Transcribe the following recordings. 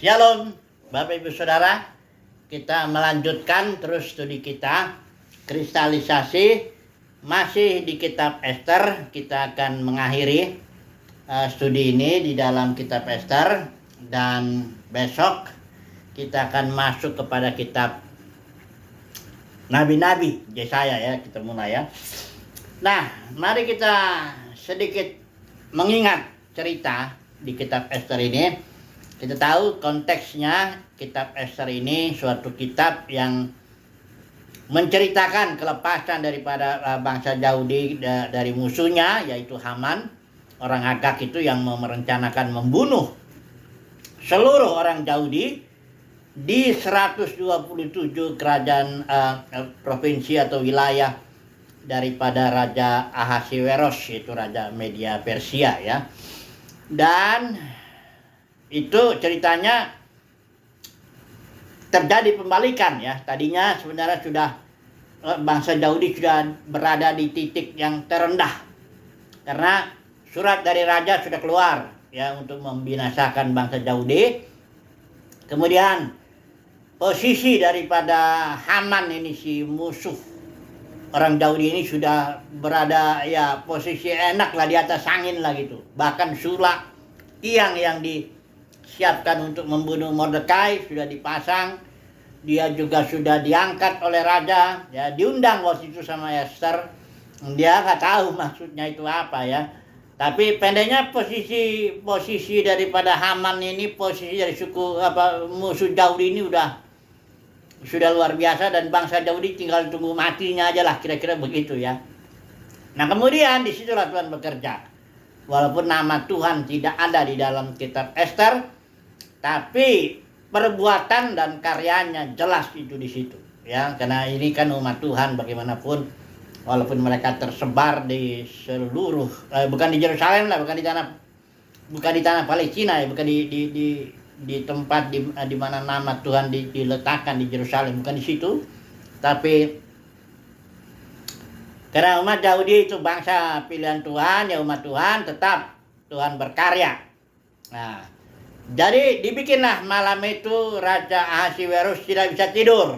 Shalom Bapak Ibu Saudara, kita melanjutkan terus studi kita kristalisasi masih di kitab Ester. Kita akan mengakhiri studi ini di dalam kitab Ester, dan besok kita akan masuk kepada kitab Nabi-Nabi Yesaya ya, kita mulai ya. Nah, mari kita sedikit mengingat cerita di kitab Ester ini. Kita tahu konteksnya, kitab Ester ini suatu kitab yang menceritakan kelepasan daripada bangsa Yahudi dari musuhnya, yaitu Haman, orang Agag itu yang merencanakan membunuh seluruh orang Yahudi di 127 kerajaan provinsi atau wilayah daripada Raja Ahasiweros, yaitu Raja Media Persia ya. Dan itu ceritanya terjadi pembalikan ya. Tadinya sebenarnya sudah bangsa Yahudi sudah berada di titik yang terendah, karena surat dari raja sudah keluar ya untuk membinasakan bangsa Yahudi. Kemudian posisi daripada Haman ini, si musuh orang Yahudi ini, sudah berada ya posisi enak lah, di atas angin lah gitu. Bahkan sulak tiang yang disiapkan untuk membunuh Mordekai sudah dipasang. Dia juga sudah diangkat oleh raja ya, diundang waktu itu sama Ester. Dia nggak tahu maksudnya itu apa ya, tapi pendeknya posisi daripada Haman ini, posisi dari suku musuh Yahudi ini sudah luar biasa, dan bangsa Yahudi tinggal tunggu matinya aja lah, kira-kira begitu ya. Nah, kemudian disitulah Tuhan bekerja. Walaupun nama Tuhan tidak ada di dalam kitab Ester, tapi perbuatan dan karyanya jelas itu di situ ya. Karena ini kan umat Tuhan bagaimanapun, walaupun mereka tersebar di seluruh bukan di Yerusalem lah, bukan di tanah Palestina ya, bukan di tempat di mana nama Tuhan diletakkan di Yerusalem, bukan di situ, tapi karena umat Yahudi itu bangsa pilihan Tuhan ya, umat Tuhan, tetap Tuhan berkarya. Nah, jadi dibikinlah malam itu Raja Ahasiweros tidak bisa tidur.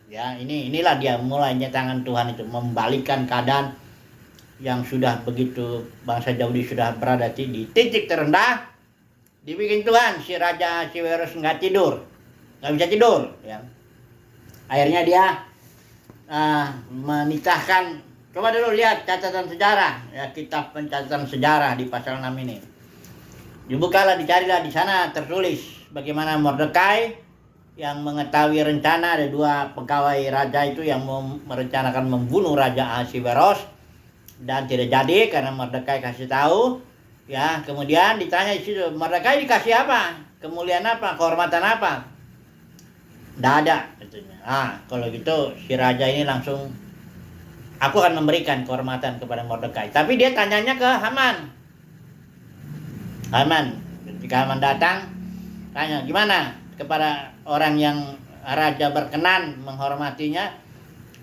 Ya, inilah dia mulainya tangan Tuhan itu membalikkan keadaan yang sudah begitu bangsa Yahudi sudah berada di titik terendah. Dibikin Tuhan si Raja Ahasiweros nggak bisa tidur ya. Akhirnya dia menitahkan. Coba dulu lihat catatan sejarah ya, kitab pencatatan sejarah di pasal 6 ini. Dibukalah, dicarilah, di sana tertulis bagaimana Mordekai yang mengetahui rencana ada dua pegawai raja itu yang merencanakan membunuh Raja Ahasiweros, dan tidak jadi karena Mordekai kasih tahu ya. Kemudian ditanya di situ, Mordekai dikasih apa? Kemuliaan apa? Kehormatan apa? Tidak ada katanya. Ah, kalau gitu si raja ini langsung, aku akan memberikan kehormatan kepada Mordekai. Tapi dia tanyanya ke Haman. Ketika Haman datang, tanya, gimana kepada orang yang raja berkenan menghormatinya,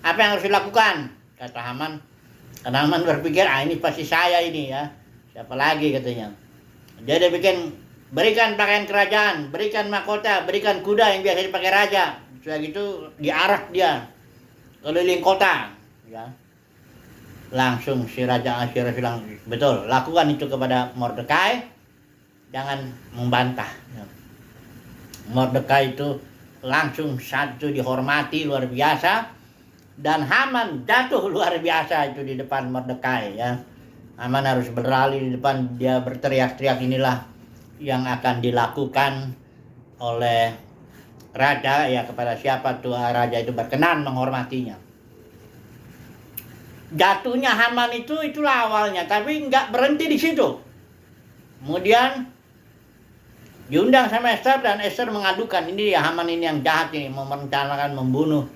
apa yang harus dilakukan? Kata Haman. Karena Haman berpikir, ini pasti saya ini ya, siapa lagi katanya. Dia berikan pakaian kerajaan, berikan mahkota, berikan kuda yang biasa dipakai raja. Sudah gitu diarak dia keliling kota ya. Langsung si Raja Ahasiweros bilang, betul, lakukan itu kepada Mordekai, jangan membantah. Mordekai itu langsung satu dihormati luar biasa, dan Haman jatuh luar biasa itu di depan Mordekai ya. Haman harus berlari di depan, dia berteriak-teriak, inilah yang akan dilakukan oleh raja ya kepada siapa tuh raja itu berkenan menghormatinya. Jatuhnya Haman itulah awalnya, tapi nggak berhenti di situ. Kemudian diundang sama Ester, dan Ester mengadukan, ini ya Haman ini yang jahat ini, merencanakan membunuh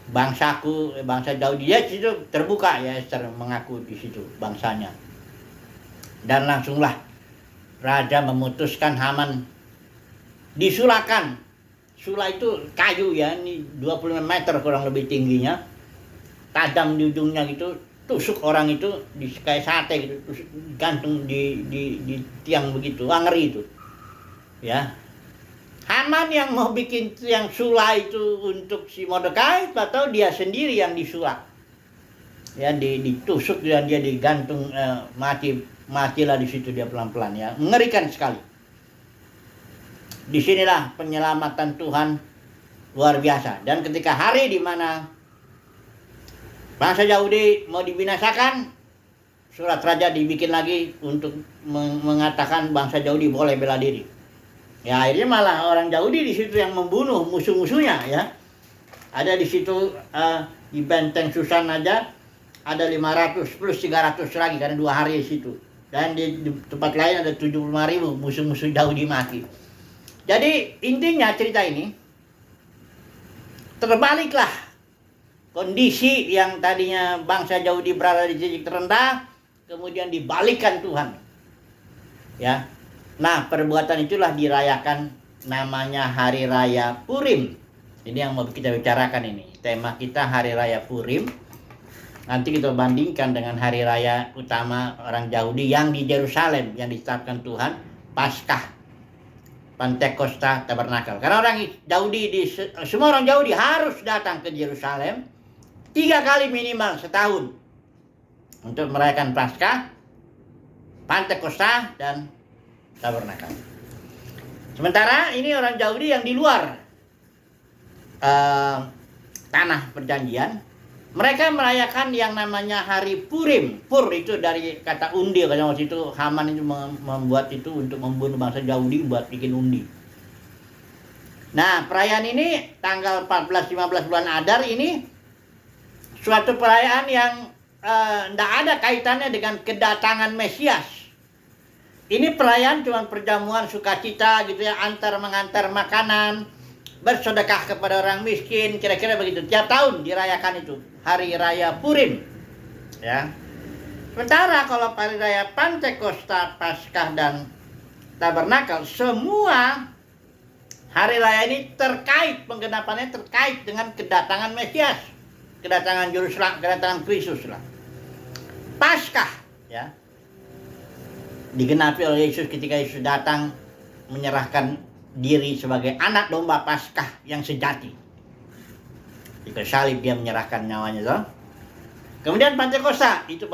bangsaku, bangsa Yahudi. Dia situ terbuka ya, Ester mengaku di situ bangsanya. Dan langsunglah raja memutuskan Haman disulakan. Sula itu kayu ya, ini 25 meter kurang lebih tingginya, tajam di ujungnya gitu, tusuk orang itu di kayak sate gitu, gantung di tiang begitu, ngeri itu ya. Haman yang mau bikin yang sula itu untuk si Mordekai atau dia sendiri yang disula? Ya, ditusuk dan dia digantung, matilah di situ dia pelan-pelan, ya. Mengerikan sekali. Disinilah penyelamatan Tuhan luar biasa. Dan ketika hari di mana bangsa Yahudi mau dibinasakan, surat raja dibikin lagi untuk mengatakan bangsa Yahudi boleh bela diri. Ya, akhirnya malah orang Yahudi di situ yang membunuh musuh-musuhnya, ya. Ada di situ di benteng Susan aja ada 500 plus 300 lagi karena 2 hari di situ. Dan di tempat lain ada 75.000 musuh-musuh Yahudi mati. Jadi intinya cerita ini terbaliklah kondisi yang tadinya bangsa Yahudi berada di titik terendah, kemudian dibalikkan Tuhan. Ya. Nah, perbuatan itulah dirayakan, namanya Hari Raya Purim. Ini yang mau kita bicarakan ini. Tema kita Hari Raya Purim. Nanti kita bandingkan dengan Hari Raya utama orang Yahudi yang di Yerusalem, yang ditetapkan Tuhan, Paskah, Pantekosta, Tabernakel. Karena orang Yahudi, semua orang Yahudi harus datang ke Yerusalem 3 kali minimal setahun untuk merayakan Paskah, Pantekosta, dan Tabernakel. Sementara ini orang Yahudi yang di luar tanah perjanjian, mereka merayakan yang namanya Hari Purim. Pur itu dari kata undi, karena waktu itu Haman itu membuat itu untuk membunuh bangsa Yahudi buat bikin undi. Nah, perayaan ini tanggal 14-15 bulan Adar ini suatu perayaan yang tidak ada kaitannya dengan kedatangan Mesias. Ini perayaan cuma perjamuan sukacita gitu ya, antar mengantar makanan, bersedekah kepada orang miskin, kira-kira begitu. Tiap tahun dirayakan itu, Hari Raya Purim. Ya. Sementara kalau Hari Raya Pantekosta, Paskah, dan Tabernakel, semua hari raya ini terkait, penggenapannya terkait dengan kedatangan Mesias, kedatangan Yerusalem, kedatangan Kristus lah. Paskah, ya, digenapi oleh Yesus ketika Yesus datang menyerahkan diri sebagai anak domba Paskah yang sejati. Di salib dia menyerahkan nyawanya, toh. Kemudian Pantekosta itu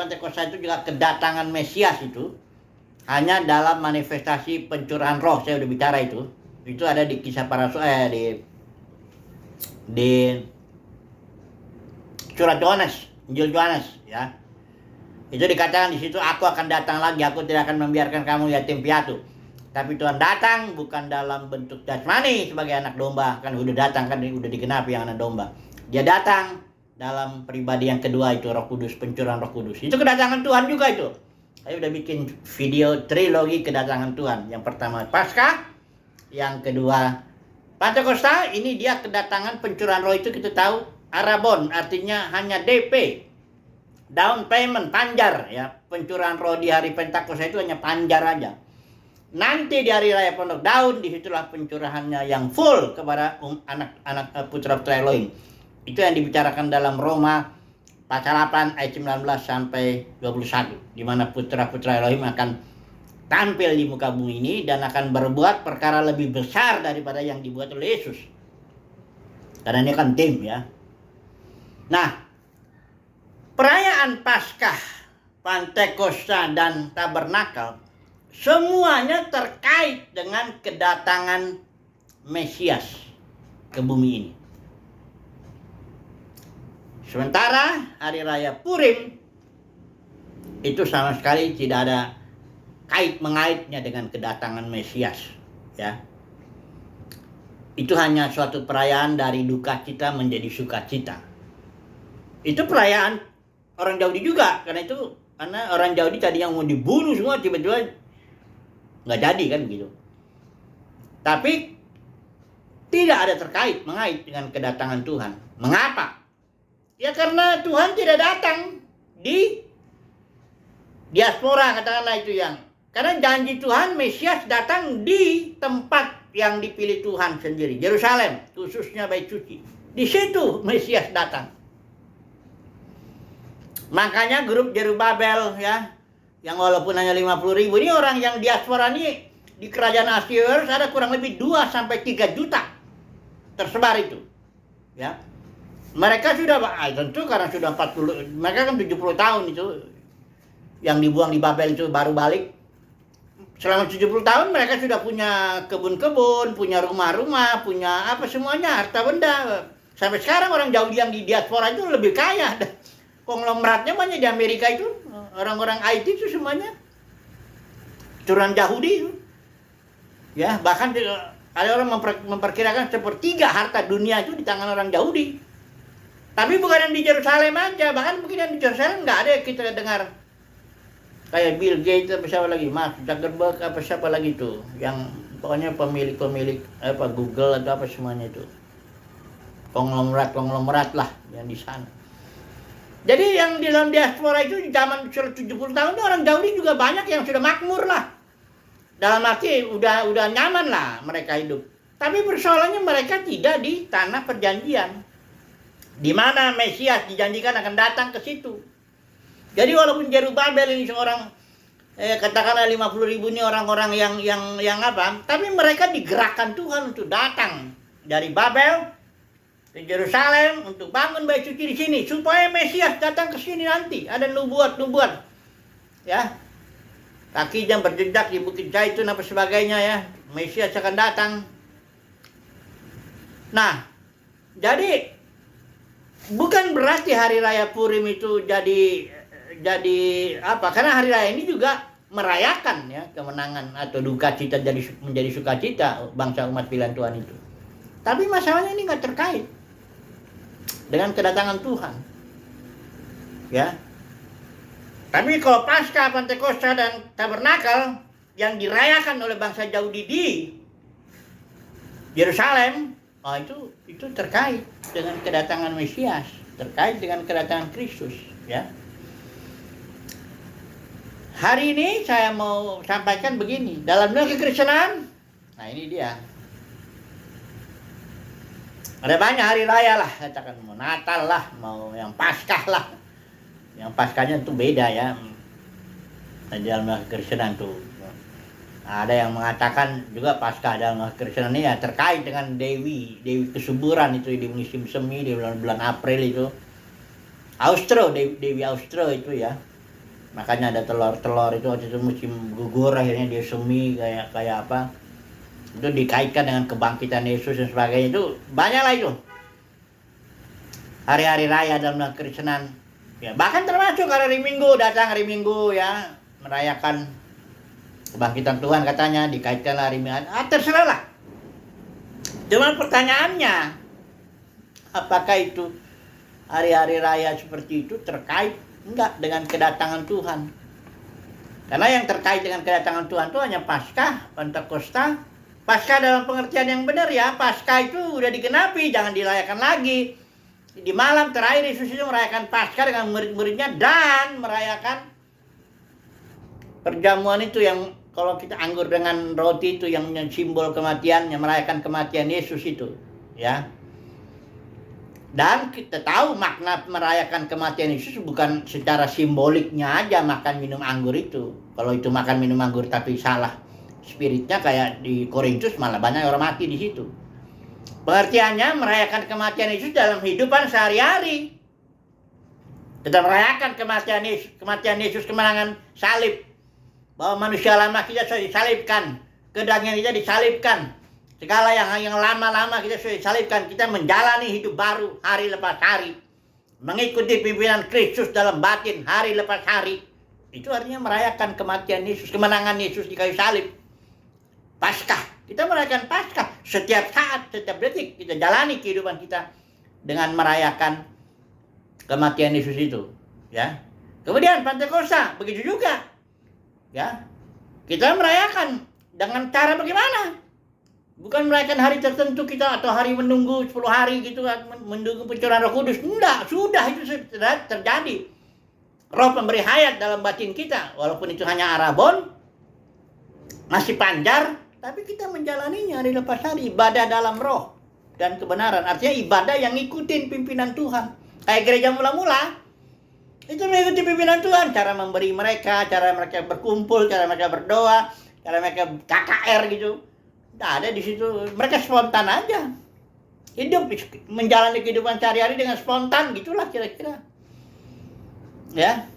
juga kedatangan Mesias itu hanya dalam manifestasi pencurahan roh. Saya udah bicara itu. Itu ada di Kisah Para Rasul, di surat Yohanes, Injil Yohanes, ya. Itu dikatakan di situ, aku akan datang lagi, aku tidak akan membiarkan kamu yatim piatu. Tapi Tuhan datang bukan dalam bentuk jasmani sebagai anak domba, kan udah datang, kan udah digenapi yang anak domba. Dia datang dalam pribadi yang kedua, itu Roh Kudus, pencurahan Roh Kudus. Itu kedatangan Tuhan juga itu. Saya udah bikin video trilogi kedatangan Tuhan. Yang pertama Paskah, yang kedua Pantekosta. Ini dia kedatangan pencurahan Roh itu kita tahu Arabon, artinya hanya DP. Down payment, panjar, ya. Pencurahan roh di hari Pentakosta itu hanya panjar aja. Nanti di hari raya Pondok Daun, disitulah pencurahannya yang full kepada anak-anak putra-putra Elohim. Itu yang dibicarakan dalam Roma pasal 8 ayat 19 sampai 21, di mana putra-putra Elohim akan tampil di muka bumi ini dan akan berbuat perkara lebih besar daripada yang dibuat oleh Yesus. Karena ini kan tim, ya. Nah, perayaan Paskah, Pantekosta, dan Tabernakel semuanya terkait dengan kedatangan Mesias ke bumi ini. Sementara hari raya Purim itu sama sekali tidak ada kait-mengaitnya dengan kedatangan Mesias, ya. Itu hanya suatu perayaan dari duka cita menjadi sukacita. Itu perayaan orang Yahudi juga, karena orang Yahudi tadi yang mau dibunuh semua tiba-tiba nggak jadi, kan begitu. Tapi tidak ada mengait dengan kedatangan Tuhan. Mengapa? Ya karena Tuhan tidak datang di diaspora, katakanlah itu yang. Karena janji Tuhan Mesias datang di tempat yang dipilih Tuhan sendiri, Yerusalem, khususnya Bait Suci. Di situ Mesias datang. Makanya grup Jerubabel, ya, yang walaupun hanya 50.000, ini orang yang diaspora ini di kerajaan Asyur ada kurang lebih 2 sampai 3 juta tersebar itu. Ya. Mereka sudah tentu karena sudah 40, mereka kan 70 tahun itu yang dibuang di Babel itu baru balik. Selama 70 tahun mereka sudah punya kebun-kebun, punya rumah-rumah, punya apa semuanya, harta benda. Sampai sekarang orang Yahudi yang di diaspora itu lebih kaya. Konglomeratnya banyak di Amerika itu, orang-orang IT itu semuanya turunan Yahudi itu. Ya, bahkan ada orang memperkirakan sepertiga harta dunia itu di tangan orang Yahudi. Tapi bukan yang di Yerusalem aja, bahkan mungkin yang di Yerusalem nggak ada yang kita dengar. Kayak Bill Gates apa siapa lagi, Mark Zuckerberg apa siapa lagi tuh, yang pokoknya pemilik apa Google atau apa semuanya itu. Konglomerat lah yang di sana. Jadi yang di dalam diaspora itu di zaman 70 tahun itu orang Yahudi juga banyak yang sudah makmur lah. Dalam arti udah nyaman lah mereka hidup. Tapi persoalannya mereka tidak di tanah perjanjian. Di mana Mesias dijanjikan akan datang ke situ. Jadi walaupun Zerubabel ini seorang katakanlah 50.000 ini orang-orang yang apa, tapi mereka digerakkan Tuhan untuk datang dari Babel ke Yerusalem untuk bangun bait suci di sini supaya Mesias datang ke sini nanti. Ada nubuat. Ya. Kaki yang berjejak di Bukit Zaitun apa sebagainya ya. Mesias akan datang. Nah, jadi bukan berarti hari raya Purim itu jadi apa? Karena hari raya ini juga merayakan ya kemenangan atau duka cita menjadi sukacita bangsa umat pilihan Tuhan itu. Tapi masalahnya ini nggak terkait dengan kedatangan Tuhan. Ya. Tapi kalau Paskah, Pentakosta dan Tabernakel yang dirayakan oleh bangsa Yahudi di Yerusalem, itu terkait dengan kedatangan Mesias, terkait dengan kedatangan Kristus, ya. Hari ini saya mau sampaikan begini, dalam dunia kekristenan, nah ini dia. Ada banyak hari raya lah, katakan mau Natal lah, mau yang Paskah lah. Yang Paskahnya itu beda ya. Di dalam dunia kekristenan tuh. Ada yang mengatakan juga Paskah dalam Kristen ini ya terkait dengan Dewi kesuburan itu di musim semi di bulan April itu. Dewi Austro itu ya. Makanya ada telur-telur itu waktu itu musim gugur akhirnya dia semi kayak apa. Itu dikaitkan dengan kebangkitan Yesus dan sebagainya itu banyaklah itu. Hari-hari raya dalam Kristenan. Ya, bahkan termasuk hari Minggu hari Minggu ya merayakan kebangkitan Tuhan katanya dikaitkan hari Minggu. Terserah lah. Cuma pertanyaannya, apakah itu hari-hari raya seperti itu terkait enggak dengan kedatangan Tuhan? Karena yang terkait dengan kedatangan Tuhan itu hanya Paskah, Pentakosta. Paskah dalam pengertian yang benar ya, Paskah itu udah digenapi, jangan dirayakan lagi. Di malam terakhir Yesus itu merayakan Paskah dengan murid-muridnya dan merayakan perjamuan itu yang kalau kita anggur dengan roti itu yang simbol kematian, yang merayakan kematian Yesus itu, ya. Dan kita tahu makna merayakan kematian Yesus bukan secara simboliknya aja makan minum anggur itu. Kalau itu makan minum anggur tapi salah spiritnya kayak di Korintus malah banyak orang mati di situ. Pengertiannya merayakan kematian Yesus dalam kehidupan sehari-hari. Kita merayakan kematian Yesus, kemenangan salib. Bahwa manusia lama kita sudah disalibkan, kedagingan kita disalibkan, segala yang lama-lama kita sudah disalibkan. Kita menjalani hidup baru hari lepas hari, mengikuti pimpinan Kristus dalam batin hari lepas hari. Itu artinya merayakan kematian Yesus, kemenangan Yesus di kayu salib. Paskah, kita merayakan Paskah setiap saat, setiap detik kita jalani kehidupan kita dengan merayakan kematian Yesus itu, ya. Kemudian Pentakosta begitu juga. Ya, kita merayakan dengan cara bagaimana? Bukan merayakan hari tertentu kita atau hari menunggu 10 hari gitu menunggu pencurahan Roh Kudus. Enggak, sudah itu sudah terjadi. Roh memberi hayat dalam batin kita, walaupun itu hanya arabon, masih panjar, tapi kita menjalaninya hari lepas hari, ibadah dalam roh dan kebenaran. Artinya ibadah yang ngikutin pimpinan Tuhan. Kayak gereja mula-mula, itu mengikuti pimpinan Tuhan, cara memberi mereka, cara mereka berkumpul, cara mereka berdoa, Karena mereka KKR gitu. Nggak ada di situ. Mereka spontan aja. Hidup, menjalani kehidupan sehari-hari dengan spontan, gitulah kira-kira. Ya.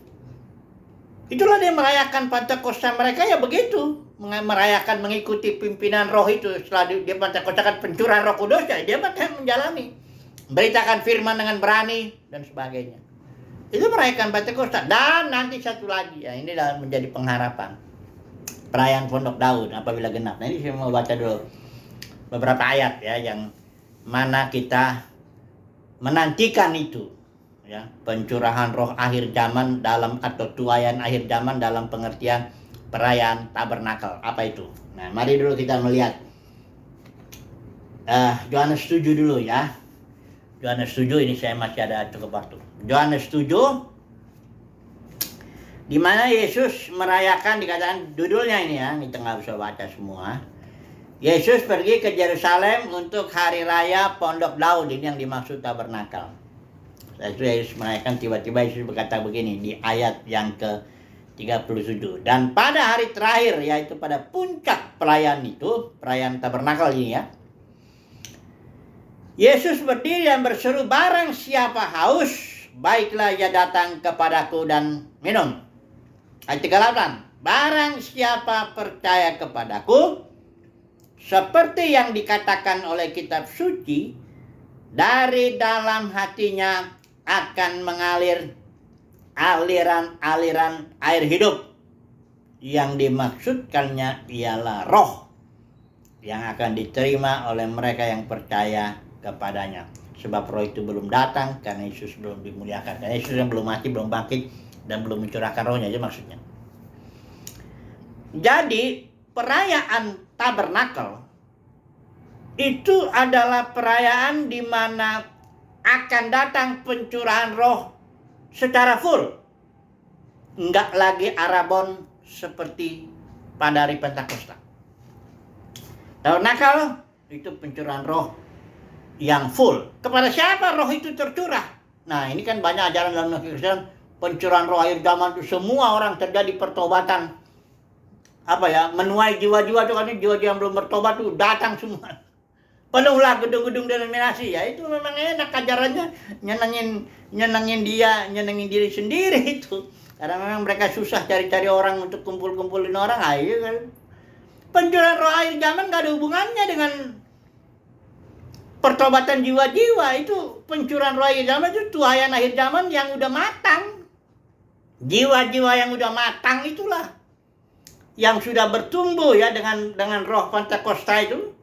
Itulah dia merayakan Pentakosta mereka ya begitu. Merayakan mengikuti pimpinan roh itu. Setelah dia Pentakosta kan pencurahan Roh Kudus, ya dia akan menjalani. Beritakan firman dengan berani dan sebagainya. Itu merayakan Pentakosta. Dan nanti satu lagi, ya ini adalah menjadi pengharapan. Perayaan Pondok Daun apabila genap. Nah ini saya mau baca dulu beberapa ayat ya yang mana kita menantikan itu. Ya, pencurahan roh akhir zaman dalam atau tuaian akhir zaman dalam pengertian perayaan tabernakel. Apa itu? Nah, mari dulu kita melihat Yohanes 7 dulu ya. Yohanes 7 ini saya masih ada cukup waktu. Yohanes 7 di mana Yesus merayakan, dikatakan judulnya ini ya, kita nggak bisa baca semua. Yesus pergi ke Yerusalem untuk hari raya Pondok Daun, ini yang dimaksud tabernakel. Itu Yesus merayakan, tiba-tiba Yesus berkata begini di ayat yang ke-37. Dan pada hari terakhir, yaitu pada puncak perayaan itu, perayaan tabernakel ini ya, Yesus berdiri dan berseru, barang siapa haus, baiklah ia datang kepadaku dan minum. Ayat 38. Barang siapa percaya kepadaku, seperti yang dikatakan oleh kitab suci, dari dalam hatinya akan mengalir aliran-aliran air hidup. Yang dimaksudkannya ialah roh yang akan diterima oleh mereka yang percaya kepadanya. Sebab roh itu belum datang karena Yesus belum dimuliakan. Karena Yesus yang belum mati, belum bangkit, dan belum mencurahkan rohnya aja maksudnya. Jadi perayaan tabernakel itu adalah perayaan di mana akan datang pencurahan roh secara full. Enggak lagi Arabon seperti pada hari Pentakosta. Tabernakel itu pencurahan roh yang full. Kepada siapa roh itu tercurah? Nah, ini kan banyak ajaran dalam Kristen, pencurahan roh akhir zaman itu semua orang terjadi pertobatan. Menuai jiwa-jiwa itu kan, jiwa-jiwa yang belum bertobat itu datang semua. Penuhlah gedung-gedung denominasi, ya itu memang enak ajarannya, nyenengin diri sendiri itu. Karena memang mereka susah cari-cari orang untuk kumpul-kumpulin orang, ayo kan. Pencurahan roh akhir zaman gak ada hubungannya dengan pertobatan jiwa-jiwa. Itu pencurahan roh akhir zaman itu tuaian akhir zaman yang udah matang. Jiwa-jiwa yang udah matang itulah yang sudah bertumbuh ya dengan roh Pentakosta itu.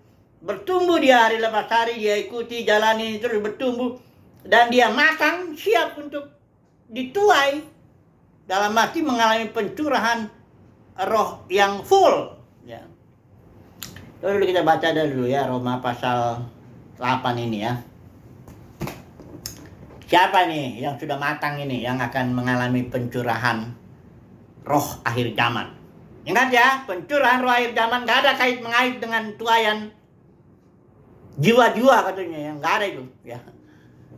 Bertumbuh dia hari lepas hari, dia ikuti, jalani terus bertumbuh. Dan dia matang, siap untuk dituai. Dalam arti mengalami pencurahan roh yang full. Ya. Lalu kita baca dulu ya, Roma pasal 8 ini ya. Siapa nih yang sudah matang ini, yang akan mengalami pencurahan roh akhir zaman? Ingat ya, pencurahan roh akhir zaman gak ada kait-mengait dengan tuaian jiwa-jiwa katanya, yang nggak ada itu ya.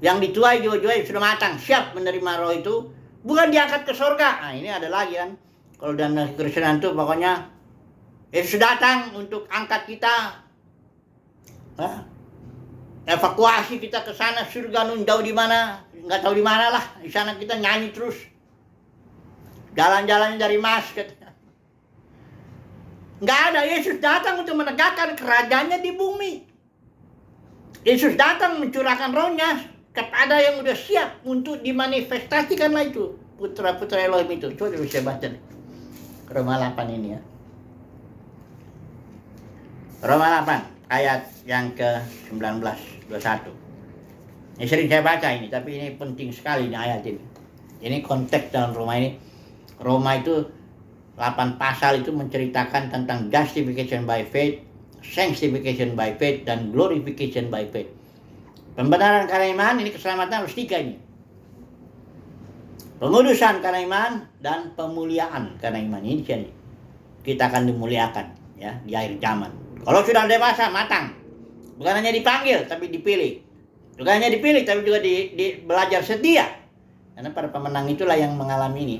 Yang dituai jiwa-jiwa yang sudah matang, siap menerima roh itu, bukan diangkat ke surga. Nah ini ada lagi kan, kalau dalam Kristen itu pokoknya Yesus datang untuk angkat kita, evakuasi kita ke sana, surga nun jauh di mana, nggak tahu di mana lah, di sana kita nyanyi terus, jalan-jalannya dari Mas katanya. Nggak ada. Yesus datang untuk menegakkan kerajaannya di bumi. Yesus datang mencurahkan rohnya kepada yang udah siap untuk dimanifestasikanlah itu putra-putra Elohim itu. Coba dulu saya baca Roma 8 ini ya. Roma 8 ayat yang ke-19 21. Ini sering saya baca ini, tapi ini penting sekali ini ayat ini. Ini konteks dalam Roma ini. Roma itu 8 pasal itu menceritakan tentang justification by faith, sanctification by faith, dan glorification by faith. Pembenaran karena iman, ini keselamatan harus 3 ini. Pengudusan karena iman dan pemuliaan karena iman ini jadi kita akan dimuliakan ya di akhir zaman. Kalau sudah dewasa matang, bukan hanya dipanggil tapi dipilih. Bukan hanya dipilih tapi juga belajar setia. Karena para pemenang itulah yang mengalami ini.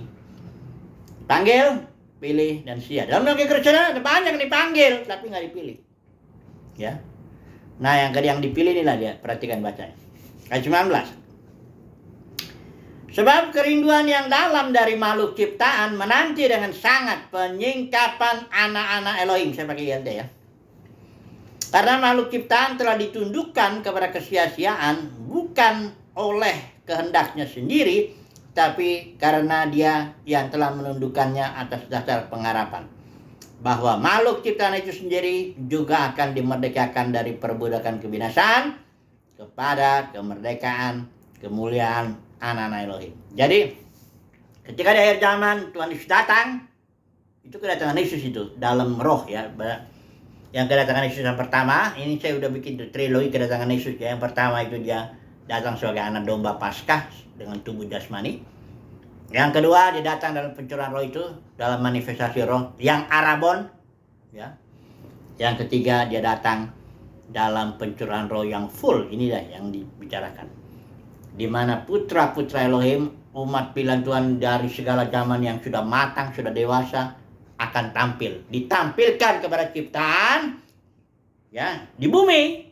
Panggil, pilih, dan setia. Dalam kekristenan ada banyak yang dipanggil, tapi nggak dipilih. Ya. Nah, yang dipilih inilah dia, perhatikan bacanya. Ayat 19. Sebab kerinduan yang dalam dari makhluk ciptaan menanti dengan sangat penyingkapan anak-anak Elohim. Saya pakai ILT ya. Karena makhluk ciptaan telah ditundukkan kepada kesia-siaan bukan oleh kehendaknya sendiri, tapi karena dia yang telah menundukkannya atas dasar pengharapan bahwa makhluk ciptaan itu sendiri juga akan dimerdekakan dari perbudakan kebinasaan kepada kemerdekaan kemuliaan anak-anak Elohim. Jadi ketika di akhir zaman Tuhan Yesus datang, itu kedatangan Yesus itu dalam roh ya. Yang kedatangan Yesus yang pertama, ini saya udah bikin trilogi kedatangan Yesus ya. Yang pertama itu dia datang sebagai anak domba Paskah dengan tubuh jasmani. Yang kedua, dia datang dalam pencurahan roh itu, dalam manifestasi roh yang arabon ya. Yang ketiga, dia datang dalam pencurahan roh yang full. Inilah yang dibicarakan, di mana putra-putra Elohim, umat pilihan Tuhan dari segala zaman yang sudah matang, sudah dewasa, akan ditampilkan kepada ciptaan ya di bumi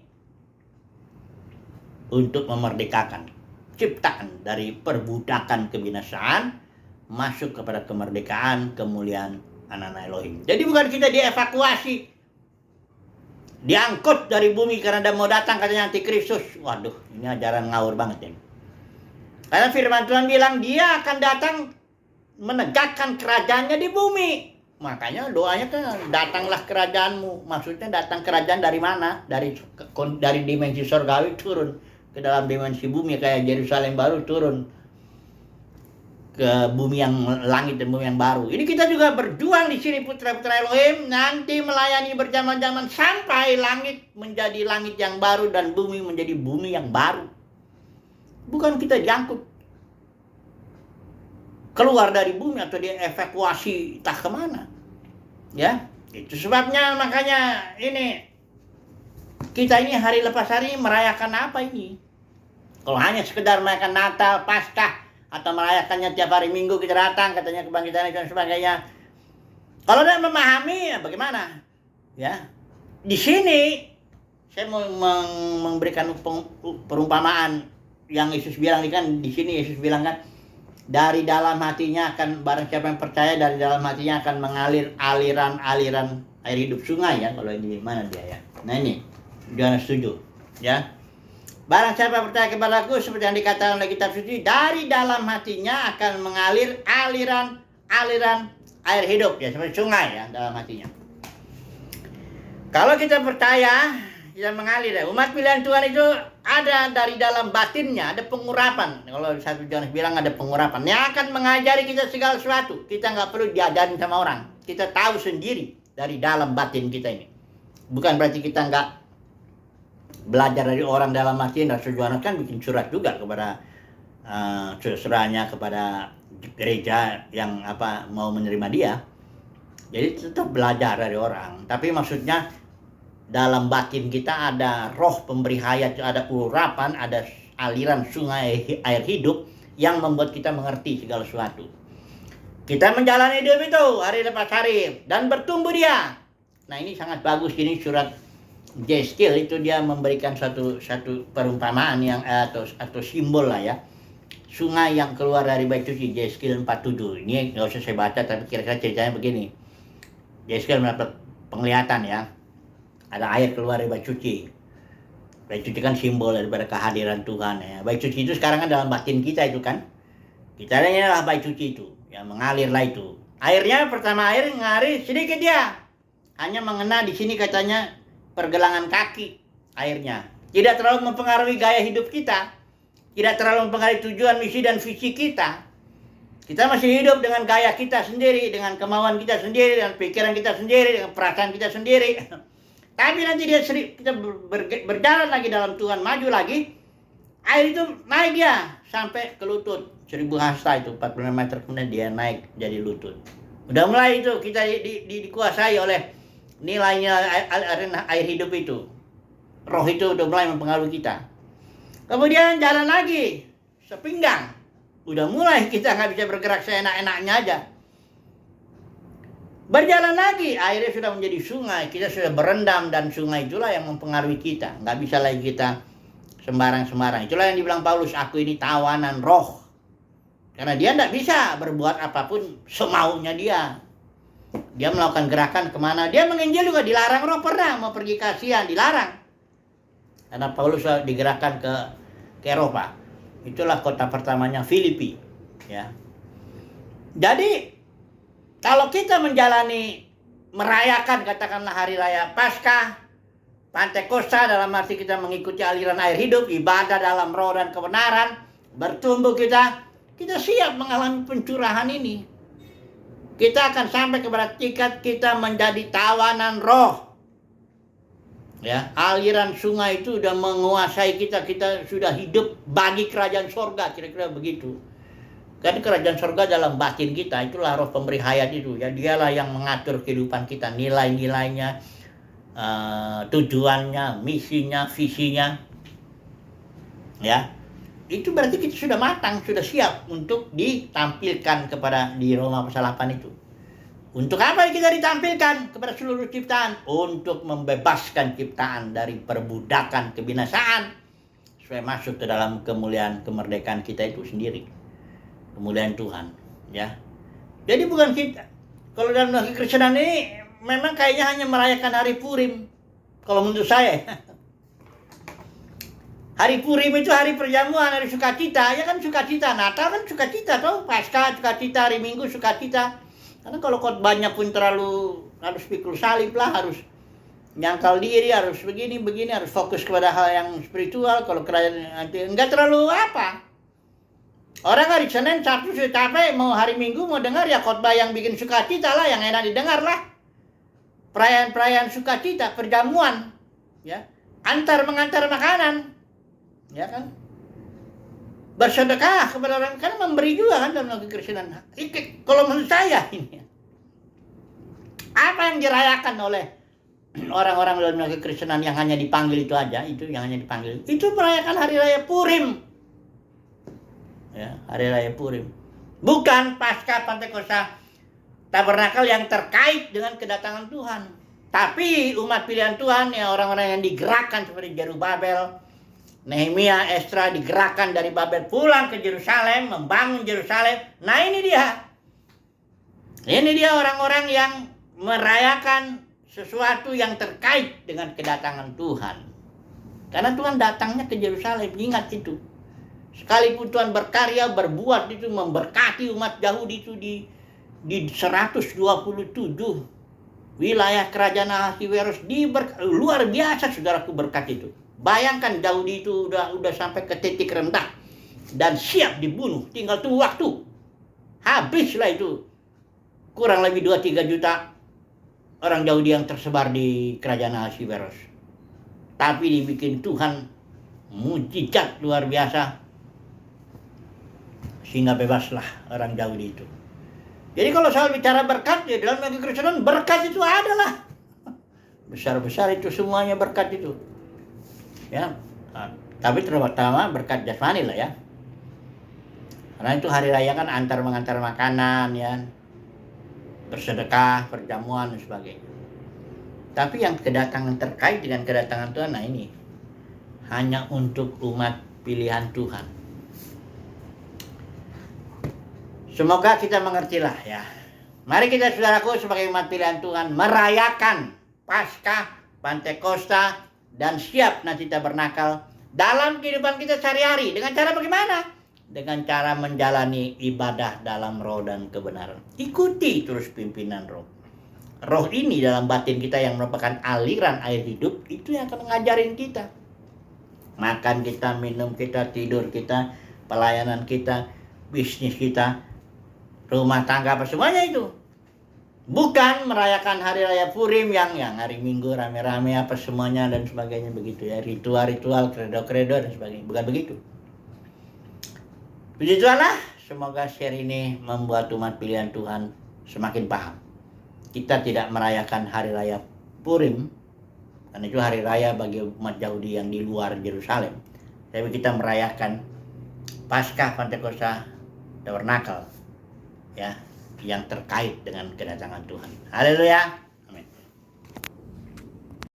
untuk memerdekakan ciptaan dari perbudakan kebinasaan masuk kepada kemerdekaan kemuliaan anak-anak Elohim. Jadi bukan kita dievakuasi, diangkut dari bumi karena dia mau datang katanya antikristus. Waduh, ini ajaran ngawur banget ini. Karena firman Tuhan bilang dia akan datang menegakkan kerajaannya di bumi. Makanya doanya kan datanglah kerajaanmu. Maksudnya datang kerajaan dari mana? Dari dimensi surgawi turun ke dalam dimensi bumi, kayak Yerusalem baru turun ke bumi yang langit dan bumi yang baru. Ini kita juga berjuang di sini, putra-putra Elohim, nanti melayani berjaman-jaman sampai langit menjadi langit yang baru dan bumi menjadi bumi yang baru. Bukan kita diangkut keluar dari bumi atau dievakuasi entah kemana. Ya, itu sebabnya makanya ini kita ini hari lepas hari merayakan apa ini? Kalau hanya sekedar merayakan Natal, Paskah, atau merayakannya tiap hari Minggu kita datang katanya kebangkitan dan sebagainya. Kalau tidak memahami ya bagaimana? Ya, di sini saya mau memberikan perumpamaan yang Yesus bilang kan, di sini Yesus bilang kan, dari dalam hatinya akan, barang siapa yang percaya, dari dalam hatinya akan mengalir aliran-aliran air hidup sungai ya. Kalau ini mana dia ya? Nah ini, jangan setuju ya. Barang siapa percaya kepadaku, seperti yang dikatakan oleh kitab suci, dari dalam hatinya akan mengalir aliran-aliran air hidup ya, seperti sungai ya dalam hatinya. Kalau kita percaya, kita mengalir ya. Umat pilihan Tuhan itu ada dari dalam batinnya, ada pengurapan. Kalau 1 Yohanes bilang ada pengurapan yang akan mengajari kita segala sesuatu. Kita nggak perlu diajarin sama orang. Kita tahu sendiri dari dalam batin kita ini. Bukan berarti kita nggak belajar dari orang dalam batin. Rasul Yohanes kan bikin surat juga kepada saudara-saudaranya, kepada gereja yang mau menerima dia. Jadi tetap belajar dari orang. Tapi maksudnya dalam batin kita ada roh pemberi hayat, ada urapan, ada aliran sungai air hidup yang membuat kita mengerti segala sesuatu. Kita menjalani hidup itu hari lepas hari dan bertumbuh dia. Nah ini sangat bagus, ini surat Yeskiel itu dia memberikan satu perumpamaan yang atau simbol lah ya. Sungai yang keluar dari bait suci, Yeskiel 47. Ini nggak usah saya baca, tapi kira-kira ceritanya begini. Yeskiel mendapat penglihatan ya. Ada air keluar dari bait suci. Bait suci kan simbol daripada kehadiran Tuhan ya. Bait suci itu sekarang kan dalam batin kita itu kan. Kita adalah bait suci itu, yang mengalirlah itu. Airnya pertama air ngalir sedikit dia. Hanya mengena di sini katanya pergelangan kaki airnya. Tidak terlalu mempengaruhi gaya hidup kita. Tidak terlalu mempengaruhi tujuan, misi dan visi kita. Kita masih hidup dengan gaya kita sendiri, dengan kemauan kita sendiri, dengan pikiran kita sendiri, dengan perasaan kita sendiri. Tapi nanti kita berjalan lagi dalam Tuhan, maju lagi, air itu naik dia sampai ke lutut, 1000 hasta itu, 45 meter kemudian dia naik jadi lutut. Udah mulai itu kita dikuasai oleh nilai-nilai air hidup itu. Roh itu udah mulai mempengaruhi kita. Kemudian jalan lagi, sepinggang. Udah mulai kita nggak bisa bergerak seenak-enaknya aja. Berjalan lagi, airnya sudah menjadi sungai, kita sudah berendam dan sungai itulah yang mempengaruhi kita. Nggak bisa lagi kita sembarang-sembarang. Itulah yang dibilang Paulus, aku ini tawanan roh. Karena dia tidak bisa berbuat apapun semaunya dia. Dia melakukan gerakan kemana. Dia menginjil juga dilarang roh, pernah mau pergi ke Asia, dilarang. Karena Paulus digerakkan ke Eropa. Itulah kota pertamanya Filipi. Ya. Jadi kalau kita merayakan katakanlah hari raya Paskah, Pantekosta dalam arti kita mengikuti aliran air hidup, ibadah dalam roh dan kebenaran, bertumbuh kita siap mengalami pencurahan ini. Kita akan sampai kepada tingkat kita menjadi tawanan roh. Ya, aliran sungai itu sudah menguasai kita sudah hidup bagi kerajaan sorga, kira-kira begitu. Kan kerajaan surga dalam batin kita, itulah roh pemberi hayat itu. Ya, dialah yang mengatur kehidupan kita, nilai-nilainya, tujuannya, misinya, visinya. Ya, itu berarti kita sudah matang, sudah siap untuk ditampilkan kepada di Roma pasal 8 itu. Untuk apa kita ditampilkan kepada seluruh ciptaan? Untuk membebaskan ciptaan dari perbudakan kebinasaan, supaya masuk ke dalam kemuliaan kemerdekaan kita itu sendiri. Kemuliaan Tuhan, ya. Jadi bukan kita. Kalau dalam kekristenan ini memang kayaknya hanya merayakan hari Purim. Kalau menurut saya, hari Purim itu hari perjamuan, hari sukacita. Ya kan sukacita. Natal kan sukacita, toh. Paskah sukacita, hari Minggu sukacita. Karena kalau khotbahnya pun terlalu harus pikul salib lah, harus nyangkal diri, harus begini, harus fokus kepada hal yang spiritual. Kalau kerajaan enggak terlalu apa. Orang hari Senin, Sabtu sudah capek, mau hari Minggu mau dengar ya khotbah yang bikin sukacita lah, yang enak didengar lah. Perayaan-perayaan sukacita, perjamuan, ya, mengantar makanan, ya kan. Bersedekah kepada orang, kan memberi juga kan dalam kekristenan. Kalau menurut saya ini, apa yang dirayakan oleh orang-orang dalam kekristenan yang hanya dipanggil itu aja, itu yang hanya dipanggil, itu merayakan hari raya Purim. Ya, hari raya Purim. Bukan Paskah, Pantekosta, Tabernakel yang terkait dengan kedatangan Tuhan. Tapi umat pilihan Tuhan, ya, orang-orang yang digerakkan seperti Zerubabel, Nehemia, Esra, digerakkan dari Babel pulang ke Yerusalem, membangun Yerusalem. Nah, ini dia. Ini dia orang-orang yang merayakan sesuatu yang terkait dengan kedatangan Tuhan. Karena Tuhan datangnya ke Yerusalem, ingat itu. Sekalipun Tuhan berkarya, berbuat itu, memberkati umat Yahudi itu di 127 wilayah kerajaan Ahasiweros, luar biasa saudaraku berkat itu. Bayangkan Yahudi itu udah sampai ke titik rendah dan siap dibunuh, tinggal tunggu waktu. Habislah itu. Kurang lebih 2-3 juta orang Yahudi yang tersebar di kerajaan Ahasiweros. Tapi dibikin Tuhan mujizat luar biasa, sehingga bebaslah orang Yahudi itu. Jadi kalau saya bicara berkat, ya dalam kekristenan berkat itu adalah besar-besar itu semuanya berkat itu. Ya, tapi terutama berkat jasmani lah ya. Karena itu hari raya kan mengantar makanan ya, bersedekah, perjamuan dan sebagainya. Tapi yang kedatangan terkait dengan kedatangan Tuhan, nah ini hanya untuk umat pilihan Tuhan. Semoga kita mengertilah ya. Mari kita saudaraku sebagai umat pilihan Tuhan merayakan Paskah, Pantekosta, dan siap nanti Tabernakel dalam kehidupan kita sehari-hari. Dengan cara bagaimana? Dengan cara menjalani ibadah dalam roh dan kebenaran. Ikuti terus pimpinan roh. Roh ini dalam batin kita yang merupakan aliran air hidup, itu yang akan ngajarin kita. Makan kita, minum kita, tidur kita, pelayanan kita, bisnis kita, rumah tangga, apa semuanya itu. Bukan merayakan hari raya Purim yang hari Minggu rame-rame apa semuanya dan sebagainya begitu ya, ritual-ritual, kredo-kredo dan sebagainya. Bukan begitu. Puji Tuhan lah, semoga share ini membuat umat pilihan Tuhan semakin paham. Kita tidak merayakan hari raya Purim, karena itu hari raya bagi umat Yahudi yang di luar Yerusalem. Tapi kita merayakan Paskah, Pantekosta, Tabernakel. Ya, yang terkait dengan kedatangan Tuhan. Haleluya.